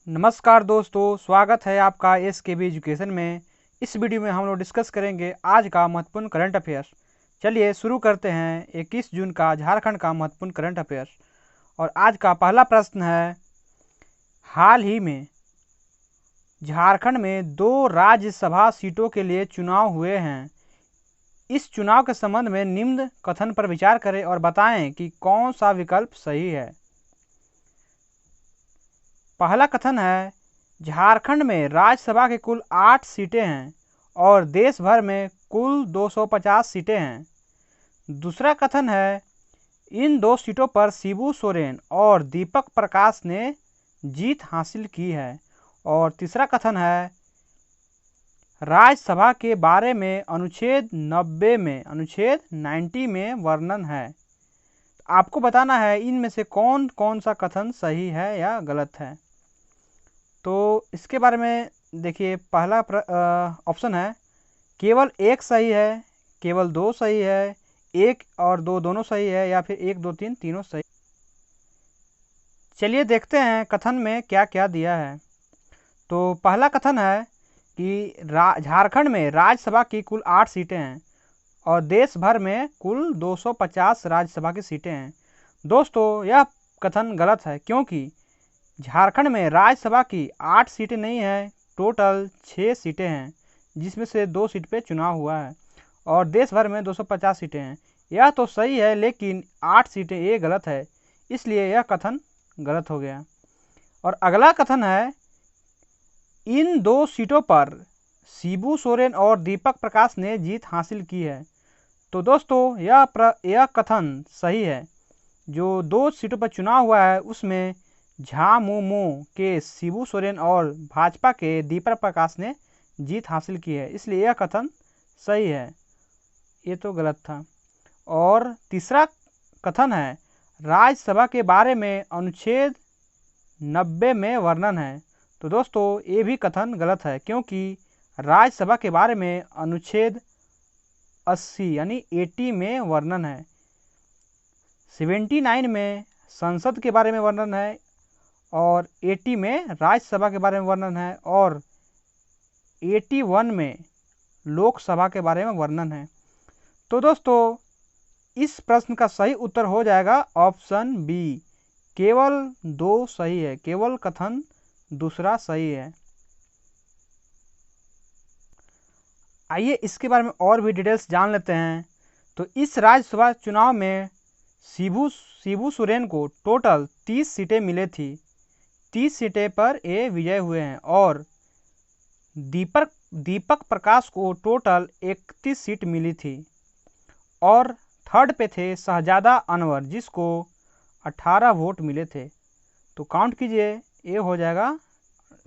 नमस्कार दोस्तों, स्वागत है आपका SKB एजुकेशन में। इस वीडियो में हम लोग डिस्कस करेंगे आज का महत्वपूर्ण करंट अफेयर्स। चलिए शुरू करते हैं 21 जून का झारखंड का महत्वपूर्ण करंट अफेयर्स। और आज का पहला प्रश्न है, हाल ही में झारखंड में 2 राज्यसभा सीटों के लिए चुनाव हुए हैं। इस चुनाव के संबंध में निम्न कथन पर विचार करें और बताएं कि कौन सा विकल्प सही है। पहला कथन है, झारखंड में राज्यसभा के कुल 8 सीटें हैं और देश भर में कुल 250 सीटें हैं। दूसरा कथन है, इन 2 सीटों पर शिबू सोरेन और दीपक प्रकाश ने जीत हासिल की है। और तीसरा कथन है, राज्यसभा के बारे में अनुच्छेद 90 में वर्णन है। आपको बताना है इनमें से कौन कौन सा कथन सही है या गलत है। तो इसके बारे में देखिए, पहला ऑप्शन है केवल 1 सही है, केवल 2 सही है, 1 और 2 दोनों सही है, या फिर 1 2 3 तीनों सही। चलिए देखते हैं कथन में क्या क्या दिया है। तो पहला कथन है कि झारखंड में राज्यसभा की कुल 8 सीटें हैं और देश भर में कुल 250 राज्यसभा की सीटें हैं। दोस्तों, यह कथन गलत है क्योंकि झारखंड में राज्यसभा की 8 सीटें नहीं हैं, टोटल 6 सीटें हैं, जिसमें से 2 सीट पे चुनाव हुआ है और देश भर में 250 सीटें हैं। यह तो सही है, लेकिन 8 सीटें ये गलत है, इसलिए यह कथन गलत हो गया। और अगला कथन है, इन 2 सीटों पर शिबू सोरेन और दीपक प्रकाश ने जीत हासिल की है। तो दोस्तों, यह कथन सही है। जो 2 सीटों पर चुनाव हुआ है उसमें झामुमो के शिबू सोरेन और भाजपा के दीपक प्रकाश ने जीत हासिल की है, इसलिए यह कथन सही है। ये तो गलत था। और तीसरा कथन है, राज्यसभा के बारे में अनुच्छेद 90 में वर्णन है। तो दोस्तों, ये भी कथन गलत है क्योंकि राज्यसभा के बारे में अनुच्छेद 80 यानी 80 में वर्णन है। 79 में संसद के बारे में वर्णन है और 80 में राज्यसभा के बारे में वर्णन है और 81 में लोकसभा के बारे में वर्णन है। तो दोस्तों, इस प्रश्न का सही उत्तर हो जाएगा ऑप्शन बी, केवल 2 सही है, केवल कथन दूसरा सही है। आइए इसके बारे में और भी डिटेल्स जान लेते हैं। तो इस राज्यसभा चुनाव में शिबू सोरेन को टोटल 30 सीटें मिली थी। 30 सीटें पर ये विजय हुए हैं और दीपक प्रकाश को टोटल 31 सीट मिली थी और थर्ड पे थे शहजादा अनवर, जिसको 18 वोट मिले थे। तो काउंट कीजिए, ये हो जाएगा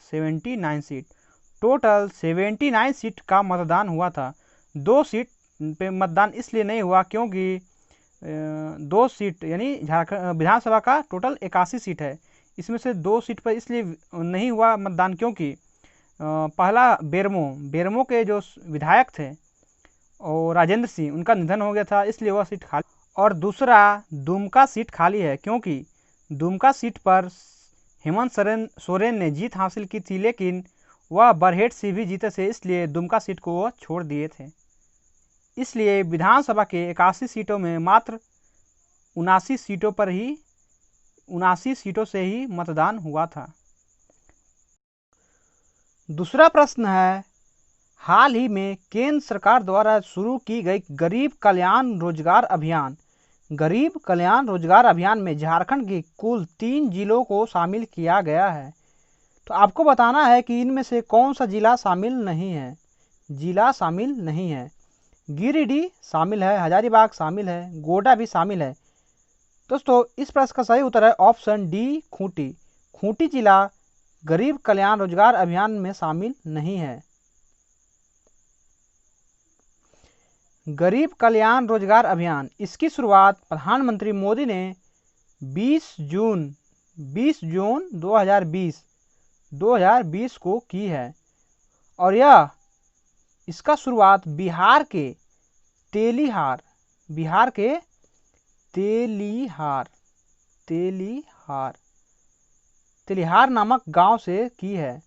79 सीट। टोटल 79 सीट का मतदान हुआ था। 2 सीट पे मतदान इसलिए नहीं हुआ क्योंकि 2 सीट यानी झारखंड विधानसभा का टोटल 81 सीट है, इसमें से 2 सीट पर इसलिए नहीं हुआ मतदान क्योंकि पहला बेरमो के जो विधायक थे और राजेंद्र सिंह, उनका निधन हो गया था, इसलिए वह सीट खाली। और दूसरा दुमका सीट खाली है क्योंकि दुमका सीट पर हेमंत सोरेन ने जीत हासिल की थी, लेकिन वह बरहेट से भी जीते थे, इसलिए दुमका सीट को वह छोड़ दिए थे। इसलिए विधानसभा के 81 सीटों में मात्र 79 सीटों से ही मतदान हुआ था। दूसरा प्रश्न है, हाल ही में केंद्र सरकार द्वारा शुरू की गई गरीब कल्याण रोजगार अभियान में झारखंड के कुल 3 जिलों को शामिल किया गया है। तो आपको बताना है कि इनमें से कौन सा जिला शामिल नहीं है। गिरिडीह शामिल है, हजारीबाग शामिल है, गोड्डा भी शामिल है। दोस्तों, इस प्रश्न का सही उत्तर है ऑप्शन डी, खूंटी जिला गरीब कल्याण रोजगार अभियान में शामिल नहीं है। गरीब कल्याण रोजगार अभियान, इसकी शुरुआत प्रधानमंत्री मोदी ने 20 जून 2020 को की है और इसका शुरुआत बिहार के तिलिहार नामक गांव से की है।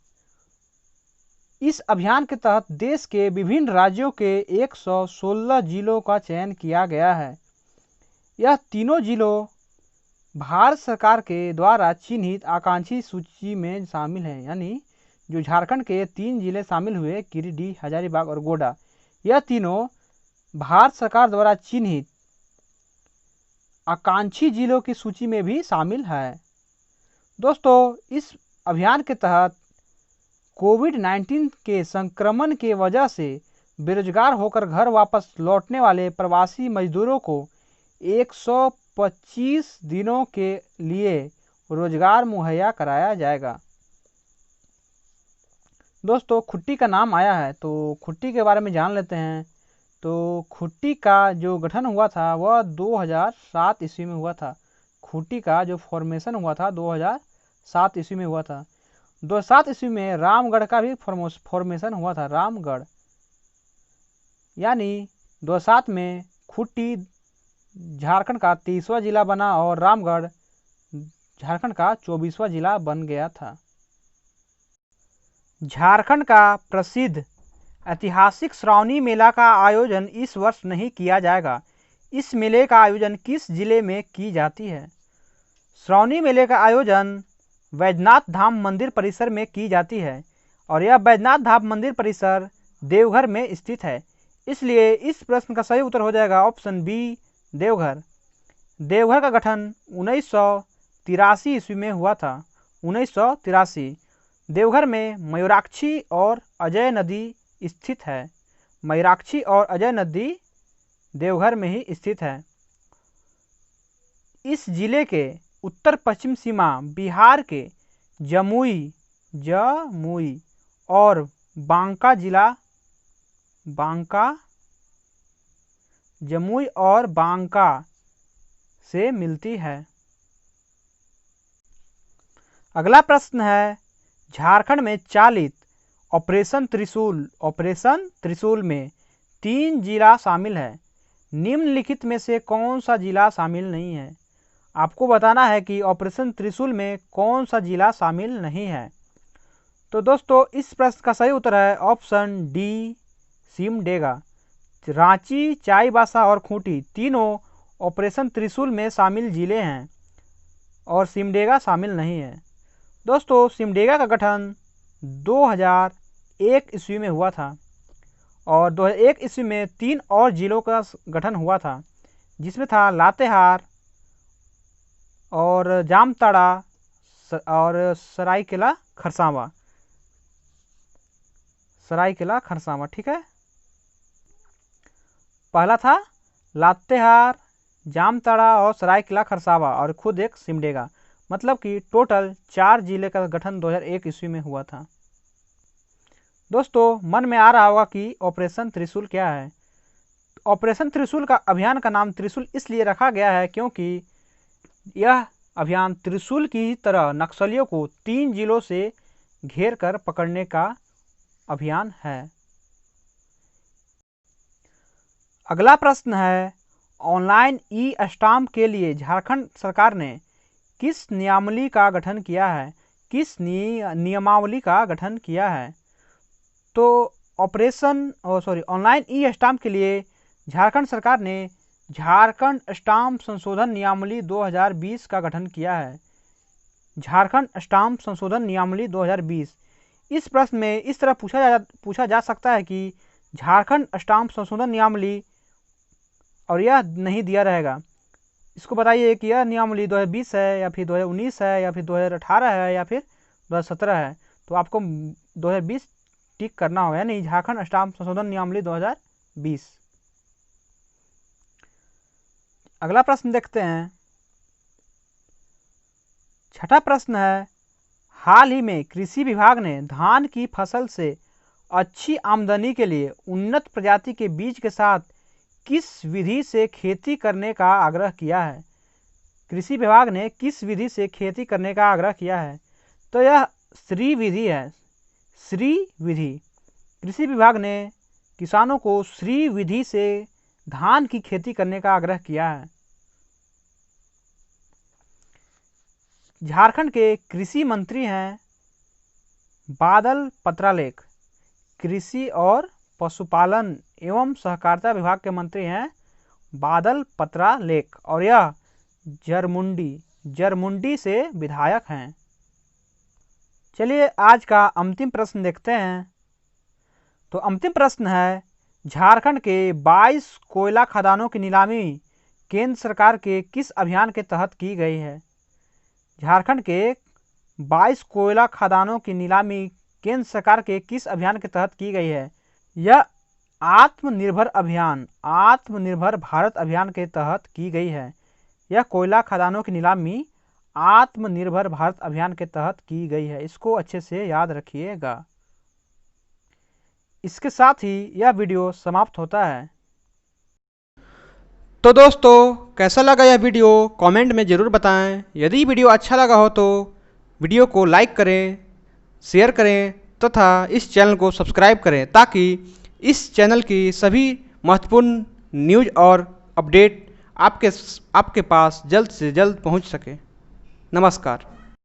इस अभियान के तहत देश के विभिन्न राज्यों के 116 जिलों का चयन किया गया है। यह तीनों जिलों भारत सरकार के द्वारा चिन्हित आकांक्षी सूची में शामिल हैं। यानी जो झारखंड के 3 जिले शामिल हुए, गिरिडीह, हजारीबाग और गोड्डा, यह तीनों भारत सरकार द्वारा चिन्हित आकांक्षी जिलों की सूची में भी शामिल है। दोस्तों, इस अभियान के तहत कोविड-19 के संक्रमण के वजह से बेरोजगार होकर घर वापस लौटने वाले प्रवासी मजदूरों को 125 दिनों के लिए रोजगार मुहैया कराया जाएगा। दोस्तों, खुट्टी का नाम आया है तो खुट्टी के बारे में जान लेते हैं। तो खुट्टी का जो गठन हुआ था वह 2007 ईस्वी में हुआ था। खुट्टी का जो फॉर्मेशन हुआ था 2007 ईस्वी में हुआ था। 2007 ईस्वी में रामगढ़ का भी फॉर्मेशन हुआ था, रामगढ़। यानी 2007 में खुट्टी झारखंड का 30वां जिला बना और रामगढ़ झारखंड का 24वां जिला बन गया था। झारखंड का प्रसिद्ध ऐतिहासिक श्रावणी मेला का आयोजन इस वर्ष नहीं किया जाएगा। इस मेले का आयोजन किस जिले में की जाती है? श्रावणी मेले का आयोजन वैद्यनाथ धाम मंदिर परिसर में की जाती है और यह वैद्यनाथ धाम मंदिर परिसर देवघर में स्थित है। इसलिए इस प्रश्न का सही उत्तर हो जाएगा ऑप्शन बी, देवघर। देवघर का गठन 1983 ईस्वी में हुआ था। 1983। देवघर में मयूराक्षी और अजय नदी स्थित है। मयूराक्षी और अजय नदी देवघर में ही स्थित है। इस जिले के उत्तर पश्चिम सीमा बिहार के जमुई और बांका जिला, जमुई और बांका से मिलती है। अगला प्रश्न है, झारखंड में चालित ऑपरेशन त्रिशूल में 3 जिला शामिल है। निम्नलिखित में से कौन सा जिला शामिल नहीं है? आपको बताना है कि ऑपरेशन त्रिशूल में कौन सा जिला शामिल नहीं है। तो दोस्तों, इस प्रश्न का सही उत्तर है ऑप्शन डी, सिमडेगा। रांची, चाईबासा और खूंटी तीनों ऑपरेशन त्रिशूल में शामिल जिले हैं और सिमडेगा शामिल नहीं है। दोस्तों, सिमडेगा का गठन 2001 ईस्वी में हुआ था और 2001 ईस्वी में 3 और जिलों का गठन हुआ था, जिसमें था लातेहार और जामताड़ा और सरायकेला खरसावां। ठीक है, पहला था लातेहार, जामताड़ा और सरायकेला खरसावां और खुद एक सिमडेगा। मतलब कि टोटल 4 जिले का गठन 2001 ईस्वी में हुआ था। दोस्तों, मन में आ रहा होगा कि ऑपरेशन त्रिशूल क्या है। ऑपरेशन त्रिशूल का अभियान का नाम त्रिशूल इसलिए रखा गया है क्योंकि यह अभियान त्रिशूल की तरह नक्सलियों को 3 जिलों से घेर कर पकड़ने का अभियान है। अगला प्रश्न है, ऑनलाइन ई-स्टाम्प के लिए झारखंड सरकार ने किस नियमावली का गठन किया है? तो ऑनलाइन ई-स्टाम्प के लिए झारखंड सरकार ने झारखंड स्टाम्प संशोधन नियमावली 2020 का गठन किया है। झारखंड स्टाम्प संशोधन नियमावली 2020। इस प्रश्न में इस तरह पूछा जा सकता है कि झारखंड स्टाम्प संशोधन नियमावली, और यह नहीं दिया रहेगा। इसको बताइए कि यह नियमावली 2020 है या फिर 2019 है या फिर 2018 है या फिर 2017 है। तो आपको 2020 टिक करना होगा, यानी झारखंड स्टाम्प संशोधन नियमावली 2020। अगला प्रश्न देखते हैं। छठा प्रश्न है, हाल ही में कृषि विभाग ने धान की फसल से अच्छी आमदनी के लिए उन्नत प्रजाति के बीज के साथ किस विधि से खेती करने का आग्रह किया है? कृषि विभाग ने किस विधि से खेती करने का आग्रह किया है? तो यह श्री विधि है। श्री विधि। कृषि विभाग ने किसानों को श्री विधि से धान की खेती करने का आग्रह किया है। झारखंड के कृषि मंत्री हैं बादल पत्रलेख। कृषि और पशुपालन एवं सहकारिता विभाग के मंत्री हैं बादल पत्रलेख और यह जरमुंडी से विधायक हैं। चलिए आज का अंतिम प्रश्न देखते हैं। तो अंतिम प्रश्न है, झारखंड के 22 कोयला खदानों की नीलामी केंद्र सरकार के किस अभियान के तहत की गई है? झारखंड के 22 कोयला खदानों की नीलामी केंद्र सरकार के किस अभियान के तहत की गई है? यह आत्मनिर्भर भारत अभियान के तहत की गई है। यह कोयला खदानों की नीलामी आत्मनिर्भर भारत अभियान के तहत की गई है। इसको अच्छे से याद रखिएगा। इसके साथ ही यह वीडियो समाप्त होता है। तो दोस्तों कैसा लगा यह वीडियो कमेंट में ज़रूर बताएं। यदि वीडियो अच्छा लगा हो तो वीडियो को लाइक करें, शेयर करें तथा इस चैनल को सब्सक्राइब करें ताकि इस चैनल की सभी महत्वपूर्ण न्यूज़ और अपडेट आपके पास जल्द से जल्द पहुंच सके। नमस्कार।